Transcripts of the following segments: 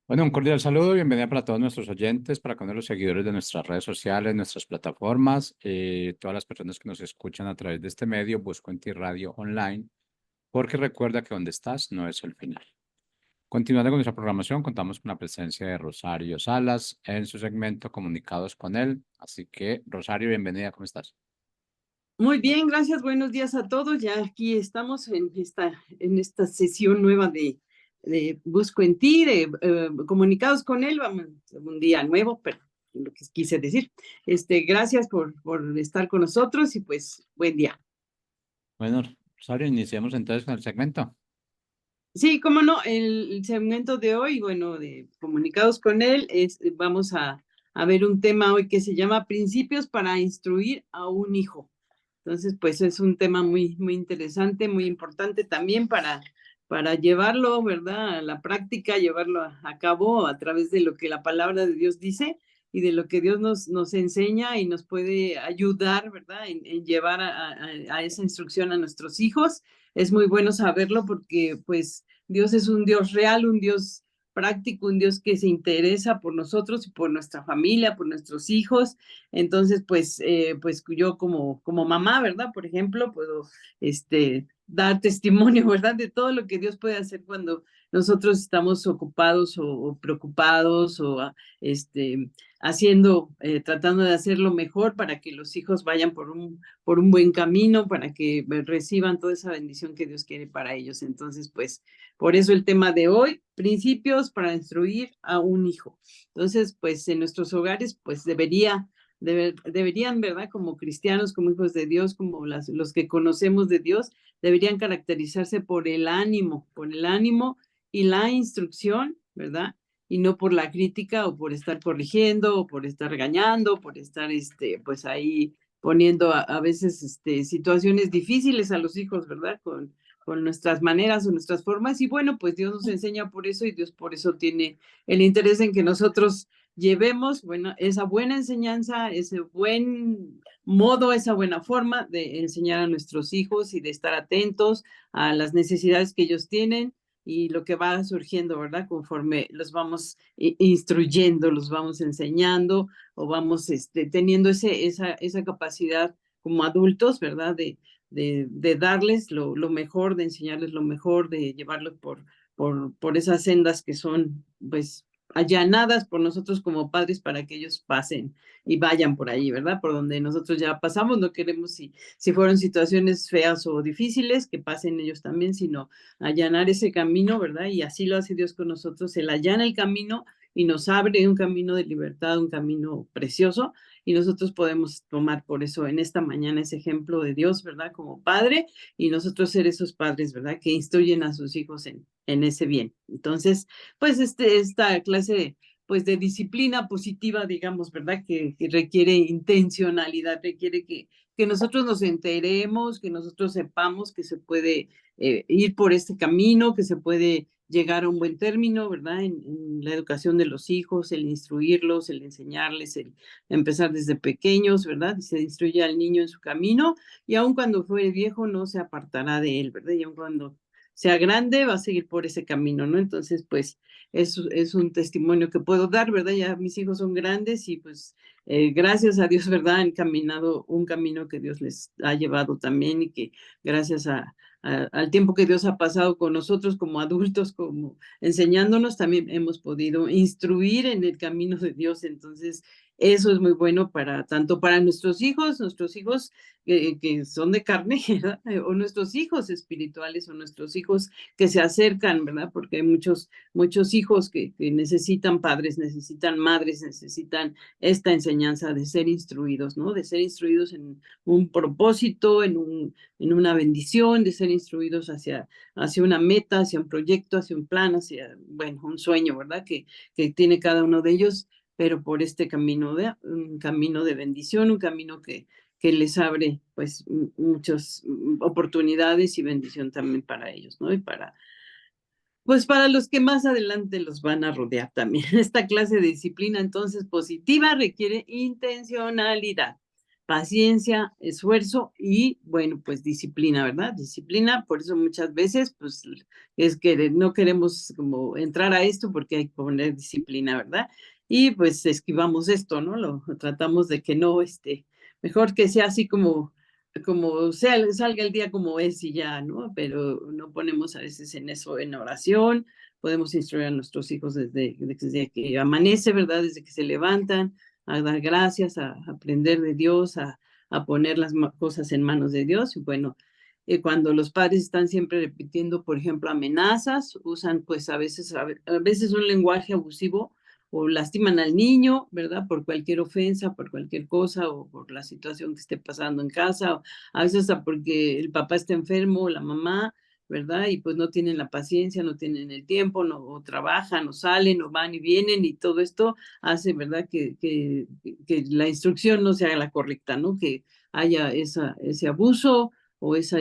Bueno, un cordial saludo, bienvenida para todos nuestros oyentes, para con los seguidores de nuestras redes sociales, nuestras plataformas, todas las personas que nos escuchan a través de este medio, Busco en Ti Radio Online, porque recuerda que donde estás no es el final. Continuando con nuestra programación, contamos con la presencia de Rosario Salas en su segmento Comunicados con él. Así que, Rosario, bienvenida, ¿cómo estás? Muy bien, gracias. Buenos días a todos. Ya aquí estamos en esta sesión nueva de Busco en Ti, de comunicados con él. Vamos, un día nuevo, pero lo que quise decir. Gracias por estar con nosotros y pues buen día. Bueno, Rosario, iniciemos entonces con el segmento. Sí, cómo no, el segmento de hoy, bueno, de comunicados con él, vamos a ver un tema hoy que se llama Principios para instruir a un hijo. Entonces, pues es un tema muy, muy interesante, muy importante también para llevarlo, ¿verdad?, a la práctica, llevarlo a cabo a través de lo que la palabra de Dios dice y de lo que Dios nos enseña y nos puede ayudar, ¿verdad?, en llevar a esa instrucción a nuestros hijos. Es muy bueno saberlo porque, pues, Dios es un Dios real, un Dios práctico, un Dios que se interesa por nosotros y por nuestra familia, por nuestros hijos. Entonces, pues yo como mamá, ¿verdad? Por ejemplo, puedo dar testimonio, ¿verdad? De todo lo que Dios puede hacer cuando nosotros estamos ocupados o preocupados o tratando de hacer lo mejor para que los hijos vayan por un buen camino, para que reciban toda esa bendición que Dios quiere para ellos. Entonces, pues, por eso el tema de hoy, principios para instruir a un hijo. Entonces, pues, en nuestros hogares, pues, deberían, ¿verdad? Como cristianos, como hijos de Dios, como los que conocemos de Dios, deberían caracterizarse por el ánimo y la instrucción, ¿verdad? Y no por la crítica o por estar corrigiendo o por estar regañando, por estar, pues ahí poniendo a veces, situaciones difíciles a los hijos, ¿verdad? Con nuestras maneras o nuestras formas. Y bueno, pues Dios nos enseña por eso y Dios por eso tiene el interés en que nosotros llevemos, bueno, esa buena enseñanza, ese buen modo, esa buena forma de enseñar a nuestros hijos y de estar atentos a las necesidades que ellos tienen y lo que va surgiendo, ¿verdad? Conforme los vamos instruyendo, los vamos enseñando o vamos teniendo esa capacidad como adultos, ¿verdad? De darles lo mejor, de enseñarles lo mejor, de llevarlos por esas sendas que son, pues, allanadas por nosotros como padres para que ellos pasen y vayan por ahí, ¿verdad? Por donde nosotros ya pasamos, no queremos si fueron situaciones feas o difíciles, que pasen ellos también, sino allanar ese camino, ¿verdad? Y así lo hace Dios con nosotros, Él allana el camino y nos abre un camino de libertad, un camino precioso, y nosotros podemos tomar por eso en esta mañana ese ejemplo de Dios, ¿verdad? Como padre, y nosotros ser esos padres, ¿verdad? Que instruyen a sus hijos en ese bien. Entonces, pues esta clase pues de disciplina positiva, digamos, ¿verdad? Que requiere intencionalidad, requiere que nosotros nos enteremos, que nosotros sepamos que se puede ir por este camino, que se puede llegar a un buen término, ¿verdad? En la educación de los hijos, el instruirlos, el enseñarles, el empezar desde pequeños, ¿verdad? Se instruye al niño en su camino y aun cuando fuere viejo no se apartará de él, ¿verdad? Y aun cuando sea grande va a seguir por ese camino, ¿no? Entonces, pues es un testimonio que puedo dar, ¿verdad? Ya mis hijos son grandes y pues gracias a Dios, ¿verdad? Han caminado un camino que Dios les ha llevado también y que gracias al tiempo que Dios ha pasado con nosotros como adultos, como enseñándonos, también hemos podido instruir en el camino de Dios. Entonces, eso es muy bueno para tanto para nuestros hijos que son de carne, ¿verdad? O nuestros hijos espirituales o nuestros hijos que se acercan, ¿verdad? Porque hay muchos hijos que necesitan padres, necesitan madres, necesitan esta enseñanza de ser instruidos, ¿no? De ser instruidos en un propósito, en una bendición, de ser instruidos hacia una meta, hacia un proyecto, hacia un plan, hacia, bueno, un sueño, ¿verdad? Que tiene cada uno de ellos, pero por este un camino de bendición, un camino que les abre pues muchas oportunidades y bendición también para ellos, ¿no? Y para los que más adelante los van a rodear también. Esta clase de disciplina entonces positiva requiere intencionalidad. paciencia, esfuerzo y, bueno, pues disciplina, ¿verdad? Disciplina, por eso muchas veces, pues, es que no queremos como entrar a esto porque hay que poner disciplina, ¿verdad? Y pues esquivamos esto, ¿no? Lo tratamos de que no, mejor que sea así como sea, salga el día como es y ya, ¿no? Pero no ponemos a veces en eso en oración, podemos instruir a nuestros hijos desde que amanece, ¿verdad? Desde que se levantan, a dar gracias, a aprender de Dios, a poner las cosas en manos de Dios. Y bueno, cuando los padres están siempre repitiendo, por ejemplo, amenazas, usan pues a veces un lenguaje abusivo o lastiman al niño, ¿verdad? Por cualquier ofensa, por cualquier cosa o por la situación que esté pasando en casa, o a veces hasta porque el papá está enfermo o la mamá, ¿verdad? Y pues no tienen la paciencia, no tienen el tiempo, no o trabajan, o salen, o van y vienen, y todo esto hace, ¿verdad? Que la instrucción no sea la correcta, ¿no? Que haya ese abuso o esa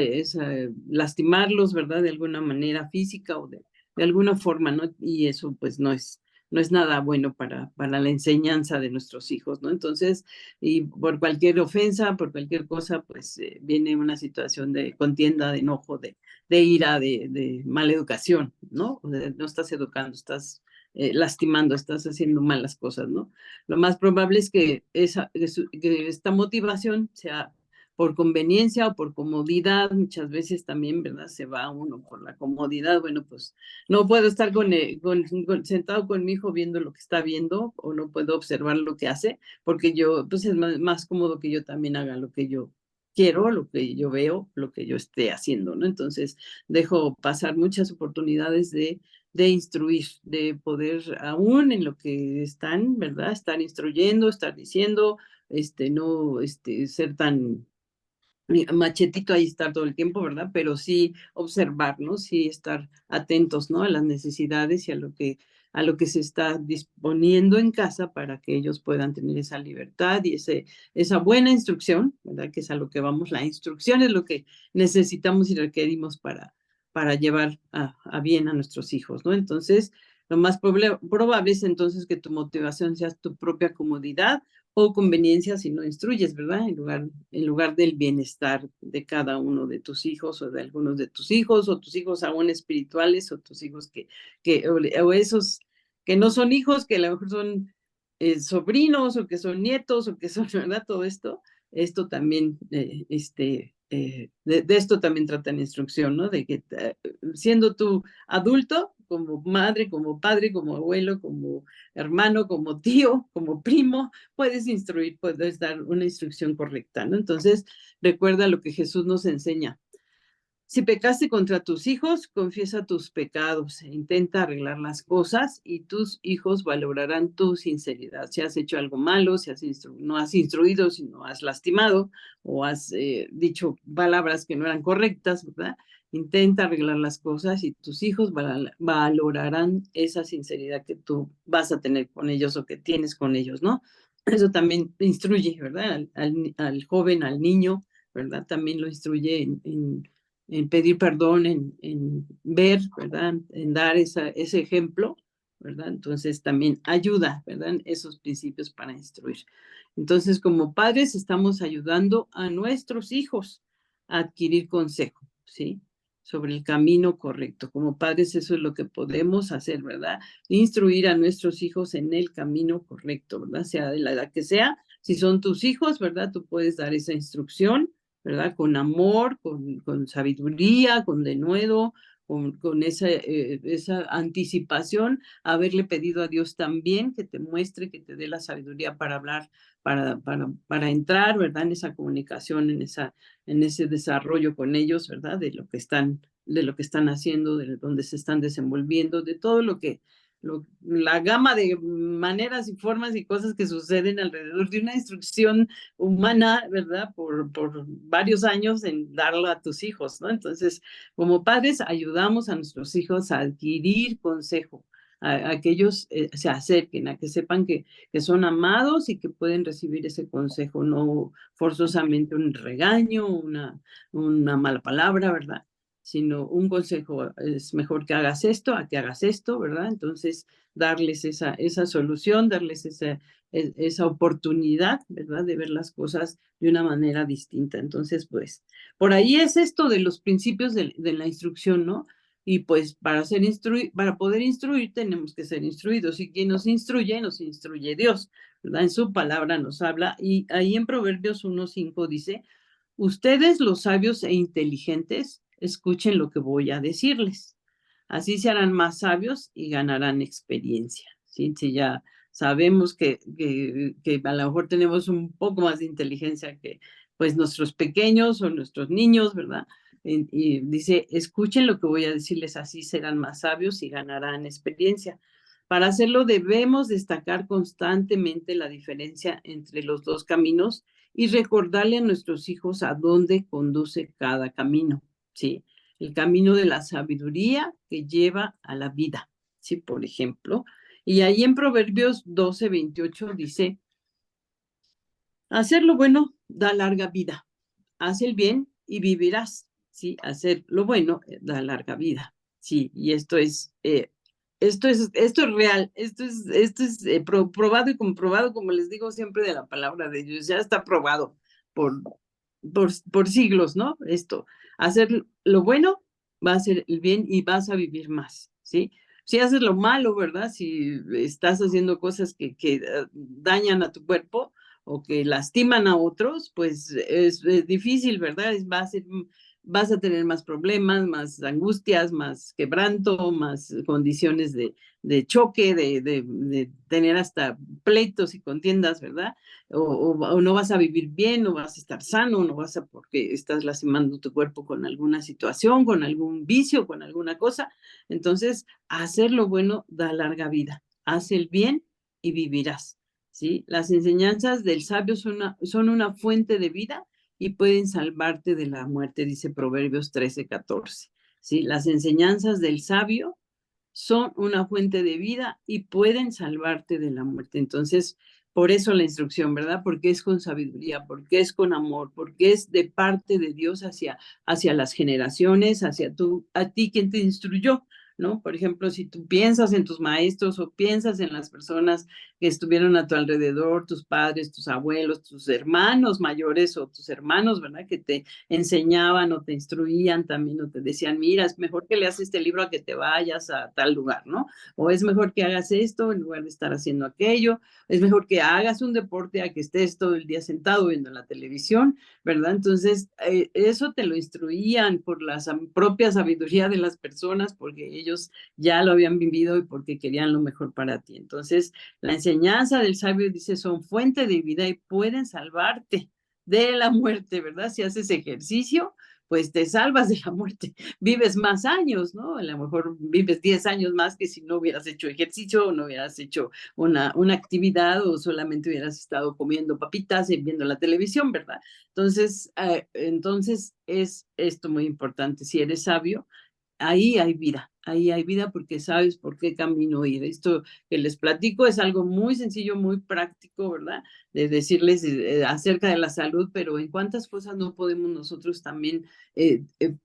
lastimarlos, ¿verdad? De alguna manera física o de alguna forma, ¿no? Y eso pues no es nada bueno para la enseñanza de nuestros hijos, ¿no? Entonces, y por cualquier ofensa, por cualquier cosa, pues viene una situación de contienda, de enojo, de ira, de mala educación, ¿no? O sea, no estás educando, estás lastimando, estás haciendo malas cosas, ¿no? Lo más probable es que esta motivación sea por conveniencia o por comodidad, muchas veces también, ¿verdad? Se va uno por la comodidad, bueno, pues no puedo estar sentado con mi hijo viendo lo que está viendo o no puedo observar lo que hace, porque yo, pues es más cómodo que yo también haga lo que yo quiero, lo que yo veo, lo que yo esté haciendo, ¿no? Entonces, dejo pasar muchas oportunidades de instruir, de poder, aún en lo que están, ¿verdad? Estar instruyendo, estar diciendo, no, ser tan machetito ahí estar todo el tiempo, ¿verdad? Pero sí observar, ¿no? Sí estar atentos, ¿no? A las necesidades y a lo que se está disponiendo en casa para que ellos puedan tener esa libertad y esa buena instrucción, ¿verdad? Que es a lo que vamos. La instrucción es lo que necesitamos y requerimos para llevar a bien a nuestros hijos, ¿no? Entonces, lo más probable es entonces que tu motivación sea tu propia comodidad o conveniencia si no instruyes, ¿verdad? En lugar del bienestar de cada uno de tus hijos o de algunos de tus hijos, o tus hijos aún espirituales, o tus hijos o esos que no son hijos, que a lo mejor son sobrinos, o que son nietos, o que son, ¿verdad? Todo esto también, de esto también trata la instrucción, ¿no? De que siendo tú adulto, como madre, como padre, como abuelo, como hermano, como tío, como primo, puedes instruir, puedes dar una instrucción correcta, ¿no? Entonces, recuerda lo que Jesús nos enseña. Si pecaste contra tus hijos, confiesa tus pecados, e intenta arreglar las cosas y tus hijos valorarán tu sinceridad. Si has hecho algo malo, si no has instruido, si no has lastimado o has dicho palabras que no eran correctas, ¿verdad? Intenta arreglar las cosas y tus hijos valorarán esa sinceridad que tú vas a tener con ellos o que tienes con ellos, ¿no? Eso también instruye, ¿verdad? Al joven, al niño, ¿verdad? También lo instruye en pedir perdón, en ver, ¿verdad? En dar ese ejemplo, ¿verdad? Entonces también ayuda, ¿verdad? Esos principios para instruir. Entonces, como padres, estamos ayudando a nuestros hijos a adquirir consejo, ¿sí? Sobre el camino correcto. Como padres, eso es lo que podemos hacer, ¿verdad? Instruir a nuestros hijos en el camino correcto, ¿verdad? Sea de la edad que sea. Si son tus hijos, ¿verdad? Tú puedes dar esa instrucción, ¿verdad? Con amor, con sabiduría, con denuedo, con esa anticipación, haberle pedido a Dios también que te muestre, que te dé la sabiduría para hablar, para entrar, ¿verdad? En esa comunicación, en ese desarrollo con ellos, ¿verdad? De lo que están haciendo, de donde se están desenvolviendo, de todo la gama de maneras y formas y cosas que suceden alrededor de una instrucción humana, ¿verdad? Por varios años en darlo a tus hijos, ¿no? Entonces, como padres, ayudamos a nuestros hijos a adquirir consejo, a que ellos se acerquen, a que sepan que son amados y que pueden recibir ese consejo, no forzosamente un regaño, una mala palabra, ¿verdad? sino un consejo es mejor que hagas esto a que hagas esto, ¿verdad? Entonces, darles esa solución, darles esa oportunidad, ¿verdad? De ver las cosas de una manera distinta. Entonces, pues, por ahí es esto de los principios de la instrucción, ¿no? Y pues para poder instruir tenemos que ser instruidos. Y quien nos instruye Dios, ¿verdad? En su palabra nos habla. Y ahí en Proverbios 1:5 dice, ustedes los sabios e inteligentes, escuchen lo que voy a decirles. Así se harán más sabios y ganarán experiencia. ¿Sí? Si ya sabemos que a lo mejor tenemos un poco más de inteligencia que pues nuestros pequeños o nuestros niños, ¿verdad? Y dice, escuchen lo que voy a decirles, así serán más sabios y ganarán experiencia. Para hacerlo debemos destacar constantemente la diferencia entre los dos caminos y recordarle a nuestros hijos a dónde conduce cada camino, ¿sí? El camino de la sabiduría que lleva a la vida, ¿sí? Por ejemplo. Y ahí en Proverbios 12:28 dice, hacer lo bueno da larga vida, haz el bien y vivirás, ¿sí? Hacer lo bueno da larga vida, ¿sí? Y esto es real, esto es probado y comprobado, como les digo siempre de la palabra de Dios, ya está probado por, por siglos, ¿no? Esto, hacer lo bueno va a ser el bien y vas a vivir más, ¿sí? Si haces lo malo, ¿verdad? Si estás haciendo cosas que dañan a tu cuerpo o que lastiman a otros, pues es difícil, ¿verdad? Vas a tener más problemas, más angustias, más quebranto, más condiciones de choque, de tener hasta pleitos y contiendas, ¿verdad? O no vas a vivir bien, no vas a estar sano, no vas a porque estás lastimando tu cuerpo con alguna situación, con algún vicio, con alguna cosa. Entonces, hacer lo bueno da larga vida. Haz el bien y vivirás. ¿Sí? Las enseñanzas del sabio son una fuente de vida y pueden salvarte de la muerte, dice Proverbios 13:14. ¿Sí? Las enseñanzas del sabio son una fuente de vida y pueden salvarte de la muerte. Entonces, por eso la instrucción, ¿verdad? Porque es con sabiduría, porque es con amor, porque es de parte de Dios hacia las generaciones, a ti quien te instruyó, ¿no? Por ejemplo, si tú piensas en tus maestros o piensas en las personas que estuvieron a tu alrededor, tus padres, tus abuelos, tus hermanos mayores o tus hermanos, ¿verdad? Que te enseñaban o te instruían también o te decían, mira, es mejor que leas este libro a que te vayas a tal lugar, ¿no? O es mejor que hagas esto en lugar de estar haciendo aquello, es mejor que hagas un deporte a que estés todo el día sentado viendo la televisión, ¿verdad? Entonces, eso te lo instruían por la propia sabiduría de las personas, porque ellos ya lo habían vivido y porque querían lo mejor para ti. Entonces, la enseñanza del sabio dice, son fuente de vida y pueden salvarte de la muerte, ¿verdad? Si haces ejercicio, pues te salvas de la muerte, vives más años, ¿no? A lo mejor vives 10 años más que si no hubieras hecho ejercicio o no hubieras hecho una actividad o solamente hubieras estado comiendo papitas y viendo la televisión, ¿verdad? Entonces es esto muy importante. Si eres sabio, ahí hay vida porque sabes por qué camino ir. Esto que les platico es algo muy sencillo, muy práctico, ¿verdad? De decirles acerca de la salud, pero en cuántas cosas no podemos nosotros también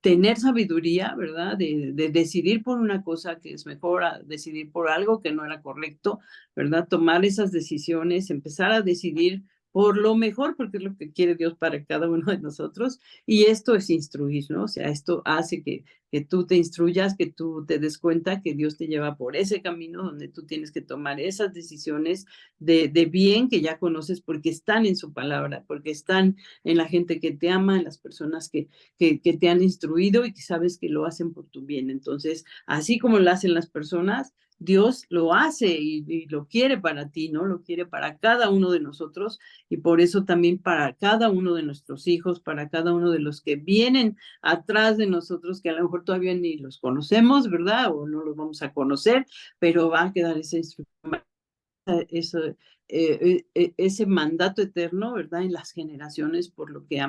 tener sabiduría, ¿verdad? De decidir por una cosa que es mejor, a decidir por algo que no era correcto, ¿verdad? Tomar esas decisiones, empezar a decidir por lo mejor, porque es lo que quiere Dios para cada uno de nosotros, y esto es instruir, ¿no? O sea, esto hace que tú te instruyas, que tú te des cuenta que Dios te lleva por ese camino donde tú tienes que tomar esas decisiones de bien que ya conoces porque están en su palabra, porque están en la gente que te ama, en las personas que te han instruido y que sabes que lo hacen por tu bien. Entonces, así como lo hacen las personas, Dios lo hace y lo quiere para ti, ¿no? Lo quiere para cada uno de nosotros y por eso también para cada uno de nuestros hijos, para cada uno de los que vienen atrás de nosotros, que a lo mejor todavía ni los conocemos, ¿verdad? O no los vamos a conocer, pero va a quedar ese instrumento, ese mandato eterno, ¿verdad? En las generaciones por lo que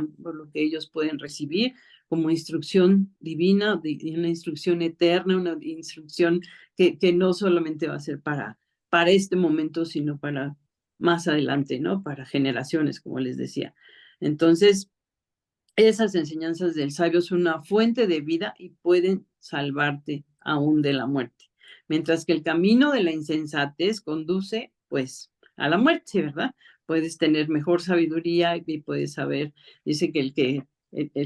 ellos pueden recibir como instrucción divina, una instrucción eterna, una instrucción que no solamente va a ser para este momento, sino para más adelante, ¿no? Para generaciones, como les decía. Entonces, Esas enseñanzas del sabio son una fuente de vida y pueden salvarte aún de la muerte. Mientras que el camino de la insensatez conduce, pues, a la muerte, ¿verdad? Puedes tener mejor sabiduría y puedes saber, dice que el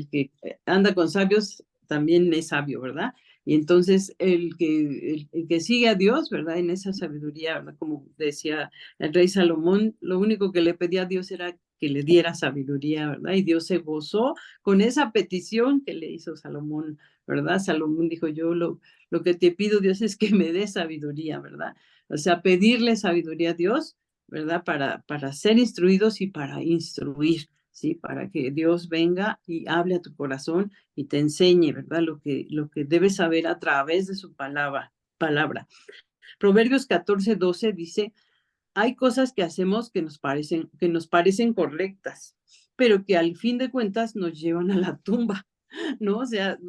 que anda con sabios también es sabio, ¿verdad? Y entonces el que sigue a Dios, ¿verdad? En esa sabiduría, ¿verdad? Como decía el rey Salomón, lo único que le pedía a Dios era que le diera sabiduría, ¿verdad? Y Dios se gozó con esa petición que le hizo Salomón, ¿verdad? Salomón dijo, yo lo que te pido, Dios, es que me dé sabiduría, ¿verdad? O sea, pedirle sabiduría a Dios, ¿verdad? Para ser instruidos y para instruir, ¿sí? Para que Dios venga y hable a tu corazón y te enseñe, ¿verdad? Lo que debes saber a través de su palabra. Proverbios 14:12 dice, hay cosas que hacemos que nos parecen correctas, pero que al fin de cuentas nos llevan a la tumba, ¿no? O sea,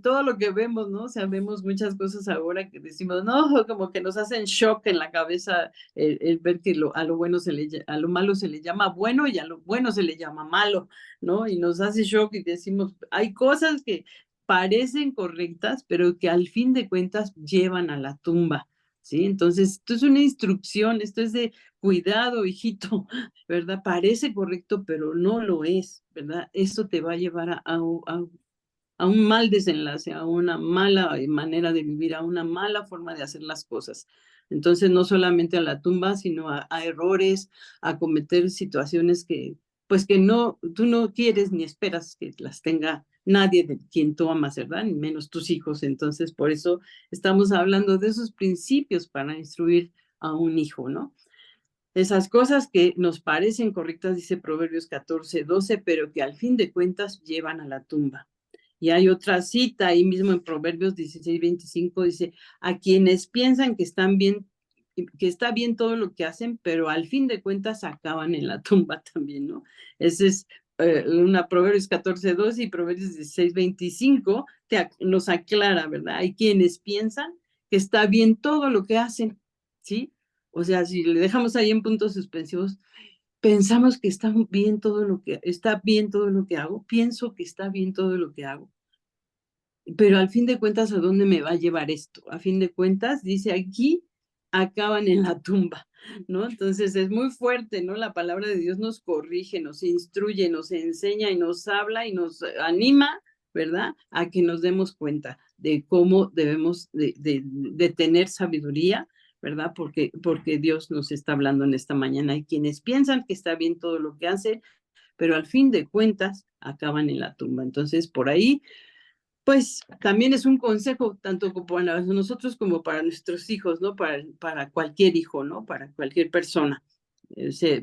todo lo que vemos, ¿no? O sea, vemos muchas cosas ahora que decimos, no, como que nos hacen shock en la cabeza el ver que a lo bueno a lo malo se le llama bueno y a lo bueno se le llama malo, ¿no? Y nos hace shock y decimos, hay cosas que parecen correctas, pero que al fin de cuentas llevan a la tumba. ¿Sí? Entonces, esto es una instrucción, esto es de cuidado, hijito, ¿verdad? Parece correcto, pero no lo es, ¿verdad? Eso te va a llevar a un mal desenlace, a una mala manera de vivir, a una mala forma de hacer las cosas. Entonces, no solamente a la tumba, sino a errores, a cometer situaciones que, pues que no, tú no quieres ni esperas que las tenga nadie de quien tú amas, ¿verdad? Ni menos tus hijos. Entonces, por eso estamos hablando de esos principios para instruir a un hijo, ¿no? Esas cosas que nos parecen correctas, dice Proverbios 14:12, pero que al fin de cuentas llevan a la tumba. Y hay otra cita ahí mismo en Proverbios 16:25, dice, a quienes piensan que están bien, que está bien todo lo que hacen, pero al fin de cuentas acaban en la tumba también, ¿no? Ese es una Proverbios 14:12 y Proverbios 16:25 nos aclara, ¿verdad? Hay quienes piensan que está bien todo lo que hacen, ¿sí? O sea, si le dejamos ahí en puntos suspensivos, pensamos que está bien todo lo que hago, pienso que está bien todo lo que hago, pero al fin de cuentas, ¿a dónde me va a llevar esto? A fin de cuentas, dice aquí, acaban en la tumba, ¿no? Entonces es muy fuerte, ¿no? La palabra de Dios nos corrige, nos instruye, nos enseña y nos habla y nos anima, ¿verdad? A que nos demos cuenta de cómo debemos de tener sabiduría, ¿verdad? Porque Dios nos está hablando en esta mañana. Hay quienes piensan que está bien todo lo que hacen, pero al fin de cuentas acaban en la tumba. Entonces, por ahí pues también es un consejo tanto para nosotros como para nuestros hijos, ¿no? Para cualquier hijo, ¿no? Para cualquier persona.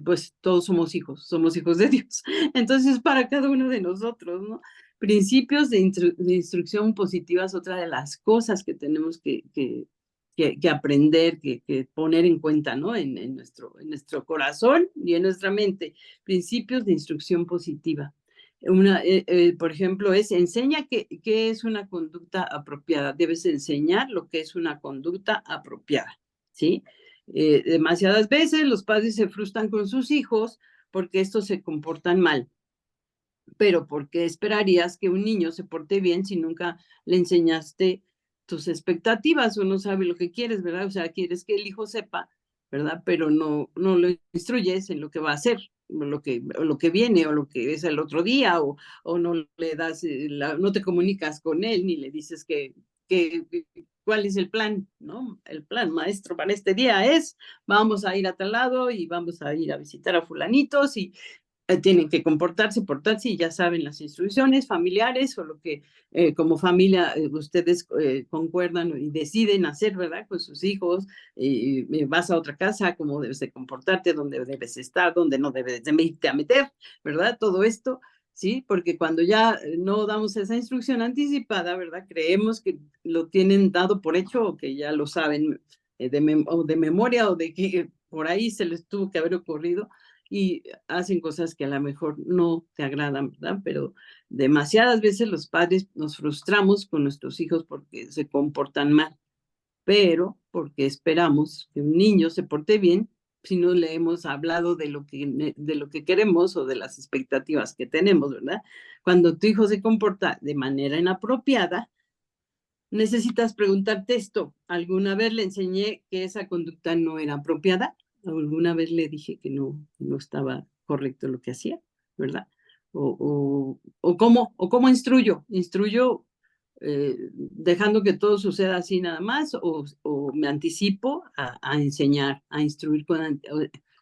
Pues todos somos hijos de Dios. Entonces, para cada uno de nosotros, ¿no? Principios de instrucción positiva es otra de las cosas que tenemos que aprender, que poner en cuenta, ¿no? En nuestro corazón y en nuestra mente. Principios de instrucción positiva por ejemplo, enseña qué es una conducta apropiada. Debes enseñar lo que es una conducta apropiada, ¿sí? Demasiadas veces los padres se frustran con sus hijos porque estos se comportan mal. Pero ¿por qué esperarías que un niño se porte bien si nunca le enseñaste tus expectativas o no sabe lo que quieres, ¿verdad? O sea, quieres que el hijo sepa, ¿verdad? Pero no lo instruyes en lo que va a hacer, o lo que viene, o lo que es el otro día, o no le das, no te comunicas con él, ni le dices que cuál es el plan, ¿no? El plan maestro para este día es, vamos a ir a tal lado y vamos a ir a visitar a fulanitos y tienen que portarse y ya saben las instrucciones familiares o lo que como familia ustedes concuerdan y deciden hacer, ¿verdad? Con sus hijos, vas a otra casa, cómo debes de comportarte, dónde debes estar, dónde no debes de irte a meter, ¿verdad? Todo esto, ¿sí? Porque cuando ya no damos esa instrucción anticipada, ¿verdad? Creemos que lo tienen dado por hecho o que ya lo saben o de memoria o de que por ahí se les tuvo que haber ocurrido y hacen cosas que a lo mejor no te agradan, ¿verdad? Pero demasiadas veces los padres nos frustramos con nuestros hijos porque se comportan mal, pero porque esperamos que un niño se porte bien sino le hemos hablado de lo que queremos o de las expectativas que tenemos, ¿verdad? Cuando tu hijo se comporta de manera inapropiada, necesitas preguntarte esto. ¿Alguna vez le enseñé que esa conducta no era apropiada? ¿Alguna vez le dije que no estaba correcto lo que hacía? ¿Verdad? O cómo instruyo. ¿Instruyo dejando que todo suceda así nada más o me anticipo a enseñar, a instruir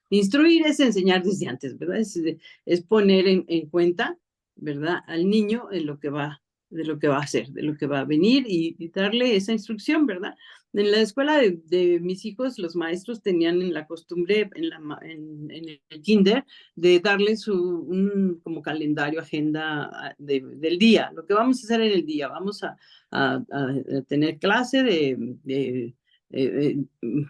instruir es enseñar desde antes, ¿verdad? Es poner en cuenta, ¿verdad? Al niño en lo que va, de lo que va a hacer, de lo que va a venir y darle esa instrucción, ¿verdad? En la escuela de mis hijos, los maestros tenían en la costumbre, en el kinder, de darles como calendario, agenda del día, lo que vamos a hacer en el día. Vamos a tener clase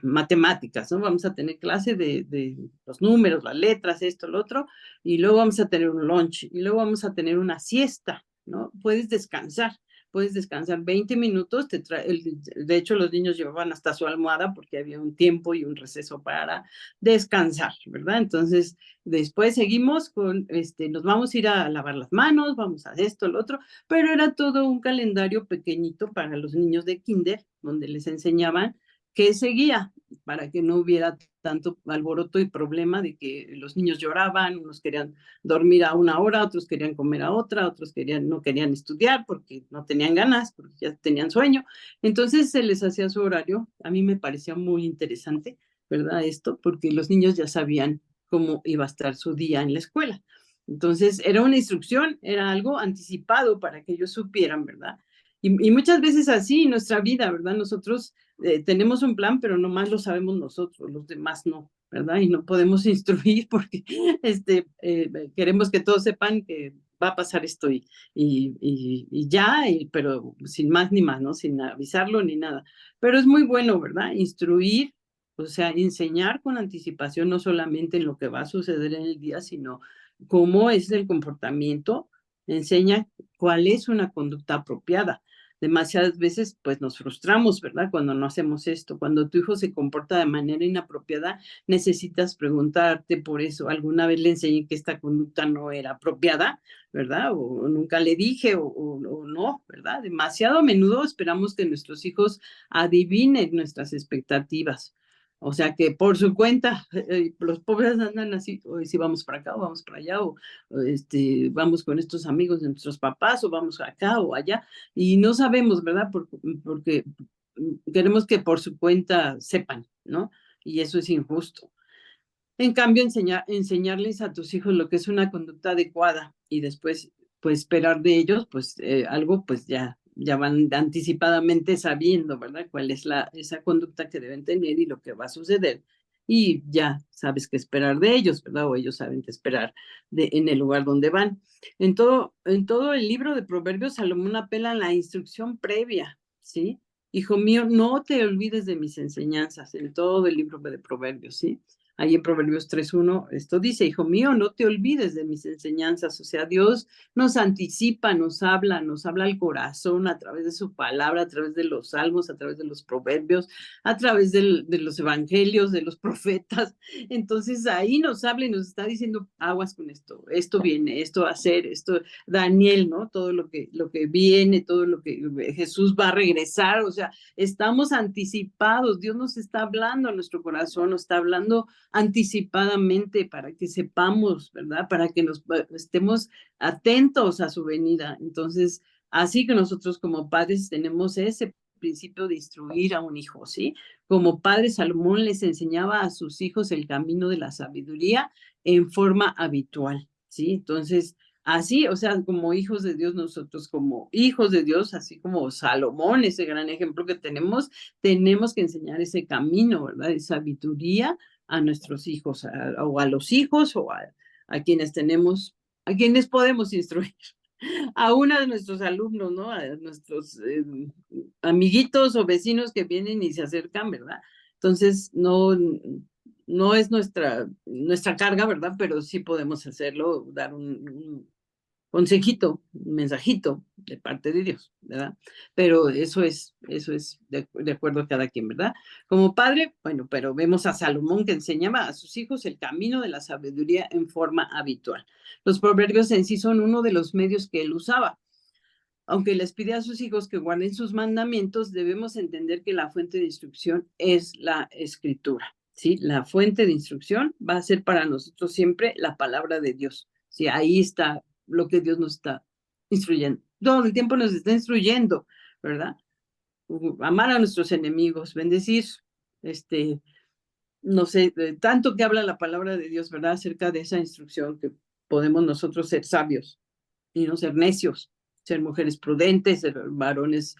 matemáticas, ¿no? Vamos a tener clase de los números, las letras, esto, lo otro, y luego vamos a tener un lunch, y luego vamos a tener una siesta, ¿no? Puedes descansar 20 minutos, de hecho los niños llevaban hasta su almohada porque había un tiempo y un receso para descansar, ¿verdad? Entonces, después seguimos nos vamos a ir a lavar las manos, vamos a esto, lo otro, pero era todo un calendario pequeñito para los niños de kinder, donde les enseñaban qué seguía, para que no hubiera tanto alboroto y problema de que los niños lloraban, unos querían dormir a una hora, otros querían comer a otra, otros no querían estudiar porque no tenían ganas, porque ya tenían sueño. Entonces se les hacía su horario. A mí me parecía muy interesante, ¿verdad? Esto, porque los niños ya sabían cómo iba a estar su día en la escuela. Entonces era una instrucción, era algo anticipado para que ellos supieran, ¿verdad? Y muchas veces así en nuestra vida, ¿verdad? Nosotros tenemos un plan, pero nomás lo sabemos nosotros, los demás no, ¿verdad? Y no podemos instruir porque queremos que todos sepan que va a pasar esto y ya, pero sin más ni más, ¿no? Sin avisarlo ni nada. Pero es muy bueno, ¿verdad? Instruir, o sea, enseñar con anticipación, no solamente en lo que va a suceder en el día, sino cómo es el comportamiento, enseña cuál es una conducta apropiada. Demasiadas veces pues nos frustramos, ¿verdad? Cuando no hacemos esto. Cuando tu hijo se comporta de manera inapropiada, necesitas preguntarte por eso. ¿Alguna vez le enseñé que esta conducta no era apropiada, ¿verdad? O nunca le dije o no, ¿verdad? Demasiado a menudo esperamos que nuestros hijos adivinen nuestras expectativas. O sea que por su cuenta, los pobres andan así, o si vamos para acá o vamos para allá, o vamos con estos amigos de nuestros papás, o vamos acá o allá, y no sabemos, ¿verdad? Porque queremos que por su cuenta sepan, ¿no? Y eso es injusto. En cambio, enseñarles a tus hijos lo que es una conducta adecuada y después, pues, esperar de ellos, pues, algo, pues, ya van anticipadamente sabiendo, ¿verdad? Cuál es esa conducta que deben tener y lo que va a suceder. Y ya sabes qué esperar de ellos, ¿verdad? O ellos saben qué esperar en el lugar donde van. En todo el libro de Proverbios, Salomón apela a la instrucción previa, ¿sí? Hijo mío, no te olvides de mis enseñanzas, en todo el libro de Proverbios, ¿sí? Ahí en Proverbios 3:1, esto dice, hijo mío, no te olvides de mis enseñanzas. O sea, Dios nos anticipa, nos habla al corazón a través de su palabra, a través de los salmos, a través de los proverbios, a través de los evangelios, de los profetas. Entonces ahí nos habla y nos está diciendo, aguas con esto viene, esto va a ser, esto, Daniel, ¿no? Todo lo que viene, todo lo que Jesús va a regresar, o sea, estamos anticipados, Dios nos está hablando a nuestro corazón, nos está hablando anticipadamente para que sepamos, ¿verdad? Para que nos estemos atentos a su venida. Entonces, así que nosotros como padres tenemos ese principio de instruir a un hijo, ¿sí? Como padre, Salomón les enseñaba a sus hijos el camino de la sabiduría en forma habitual, ¿sí? Entonces, así, o sea, como hijos de Dios, nosotros como hijos de Dios, así como Salomón, ese gran ejemplo que tenemos que enseñar ese camino, ¿verdad? De sabiduría a nuestros hijos o a los hijos o a quienes tenemos, a quienes podemos instruir, a uno de nuestros alumnos, ¿no? A nuestros amiguitos o vecinos que vienen y se acercan, ¿verdad? Entonces, no es nuestra carga, ¿verdad? Pero sí podemos hacerlo, dar consejito, un mensajito de parte de Dios, ¿verdad? Pero eso es de acuerdo a cada quien, ¿verdad? Como padre, bueno, pero vemos a Salomón que enseñaba a sus hijos el camino de la sabiduría en forma habitual. Los proverbios en sí son uno de los medios que él usaba. Aunque les pide a sus hijos que guarden sus mandamientos, debemos entender que la fuente de instrucción es la escritura, ¿sí? La fuente de instrucción va a ser para nosotros siempre la palabra de Dios, ¿sí? Ahí está lo que Dios nos está instruyendo. Todo el tiempo nos está instruyendo, ¿verdad? Amar a nuestros enemigos, bendecir, no sé, tanto que habla la palabra de Dios, ¿verdad? Acerca de esa instrucción que podemos nosotros ser sabios y no ser necios, ser mujeres prudentes, ser varones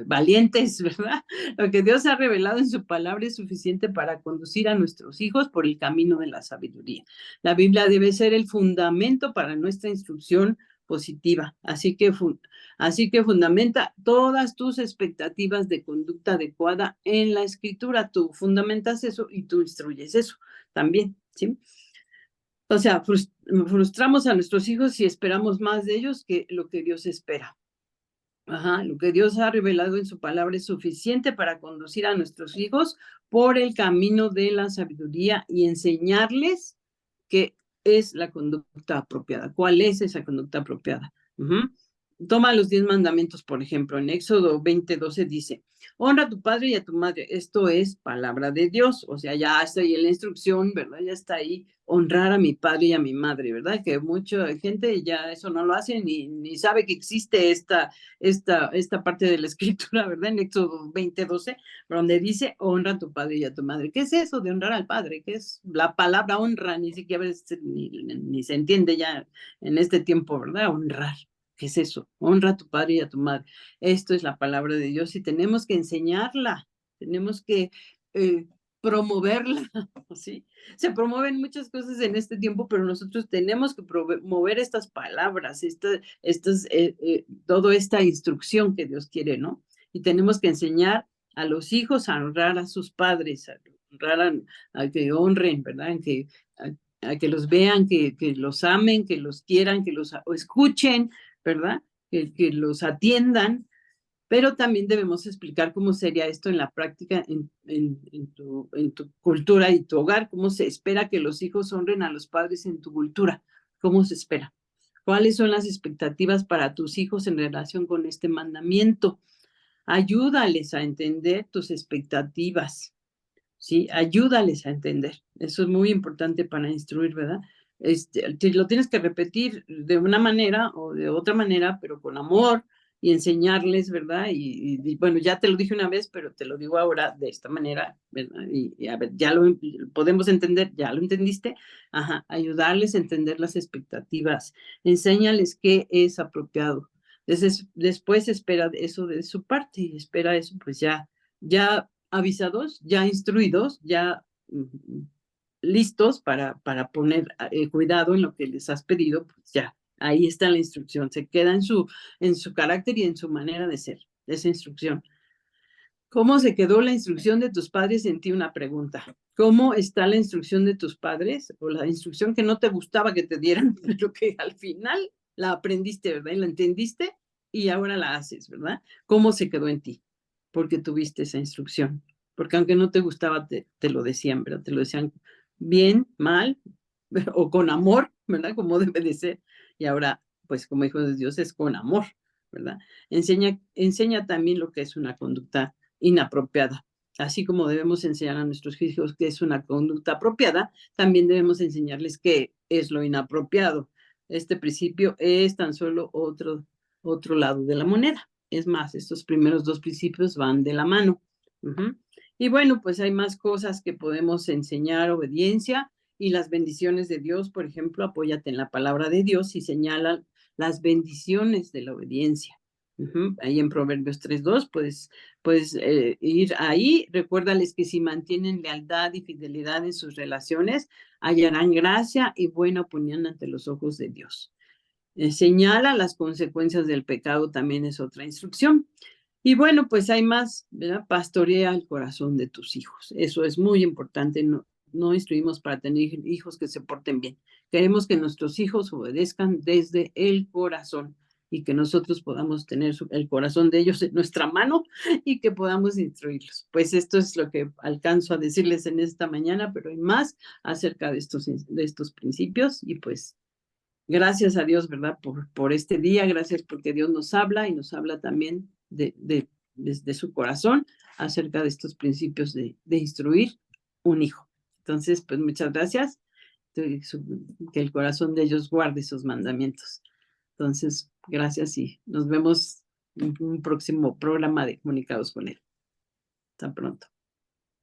valientes, ¿verdad? Lo que Dios ha revelado en su palabra es suficiente para conducir a nuestros hijos por el camino de la sabiduría. La Biblia debe ser el fundamento para nuestra instrucción positiva, así que fundamenta todas tus expectativas de conducta adecuada en la escritura. Tú fundamentas eso y tú instruyes eso también, ¿sí? O sea, frustramos a nuestros hijos y esperamos más de ellos que lo que Dios espera. Ajá, lo que Dios ha revelado en su palabra es suficiente para conducir a nuestros hijos por el camino de la sabiduría y enseñarles qué es la conducta apropiada. ¿Cuál es esa conducta apropiada? Toma los 10 mandamientos, por ejemplo, en Éxodo 20:12 dice, honra a tu padre y a tu madre. Esto es palabra de Dios, o sea, ya está ahí en la instrucción, ¿verdad? Ya está ahí honrar a mi padre y a mi madre, ¿verdad? Que mucha gente ya eso no lo hace ni sabe que existe esta parte de la escritura, ¿verdad? En Éxodo 20:12, donde dice honra a tu padre y a tu madre. ¿Qué es eso de honrar al padre? ¿Qué es la palabra honra? Ni siquiera ni se entiende ya en este tiempo, ¿verdad? Honrar. ¿Qué es eso? Honra a tu padre y a tu madre. Esto es la palabra de Dios y tenemos que enseñarla, tenemos que promoverla, ¿sí? Se promueven muchas cosas en este tiempo, pero nosotros tenemos que promover estas palabras, toda esta instrucción que Dios quiere, ¿no? Y tenemos que enseñar a los hijos a honrar a sus padres, a honrar a que honren, ¿verdad? A que los vean, que los amen, que los quieran, que los escuchen, ¿verdad? Que los atiendan, pero también debemos explicar cómo sería esto en la práctica en tu cultura y tu hogar, cómo se espera que los hijos honren a los padres en tu cultura, cómo se espera. ¿Cuáles son las expectativas para tus hijos en relación con este mandamiento? Ayúdales a entender tus expectativas, ¿sí? Ayúdales a entender. Eso es muy importante para instruir, ¿verdad? Lo tienes que repetir de una manera o de otra manera, pero con amor y enseñarles, ¿verdad? Y bueno, ya te lo dije una vez, pero te lo digo ahora de esta manera, ¿verdad? Y a ver, ya lo podemos entender, ya lo entendiste. Ajá, ayudarles a entender las expectativas. Enséñales qué es apropiado. Después espera eso de su parte y espera eso, pues ya avisados, ya instruidos, ya listos para poner cuidado en lo que les has pedido, pues ya, ahí está la instrucción, se queda en su carácter y en su manera de ser, esa instrucción. ¿Cómo se quedó la instrucción de tus padres en ti? Una pregunta. ¿Cómo está la instrucción de tus padres o la instrucción que no te gustaba que te dieran, pero que al final la aprendiste, ¿verdad? Y la entendiste y ahora la haces, ¿verdad? ¿Cómo se quedó en ti? Porque tuviste esa instrucción. Porque aunque no te gustaba, te lo decían, ¿verdad? Te lo decían bien, mal o con amor, ¿verdad? Como debe de ser. Y ahora, pues como hijo de Dios es con amor, ¿verdad? Enseña también lo que es una conducta inapropiada. Así como debemos enseñar a nuestros hijos qué es una conducta apropiada, también debemos enseñarles qué es lo inapropiado. Este principio es tan solo otro lado de la moneda. Es más, estos primeros dos principios van de la mano. Y bueno, pues hay más cosas que podemos enseñar, obediencia y las bendiciones de Dios. Por ejemplo, apóyate en la palabra de Dios y señala las bendiciones de la obediencia. Ahí en Proverbios 3:2 puedes ir ahí. Recuérdales que si mantienen lealtad y fidelidad en sus relaciones, hallarán gracia y buena opinión ante los ojos de Dios. Señala las consecuencias del pecado, también es otra instrucción. Y bueno, pues hay más, ¿verdad? Pastorea el corazón de tus hijos. Eso es muy importante. no instruimos para tener hijos que se porten bien. Queremos que nuestros hijos obedezcan desde el corazón y que nosotros podamos tener el corazón de ellos en nuestra mano y que podamos instruirlos. Pues esto es lo que alcanzo a decirles en esta mañana, pero hay más acerca de estos principios y pues gracias a Dios, ¿verdad? Por este día, gracias porque Dios nos habla y nos habla también desde su corazón acerca de estos principios de instruir un hijo. Entonces, pues muchas gracias, que el corazón de ellos guarde esos mandamientos. Entonces, gracias y nos vemos en un próximo programa de Comunicados con Él. Hasta pronto.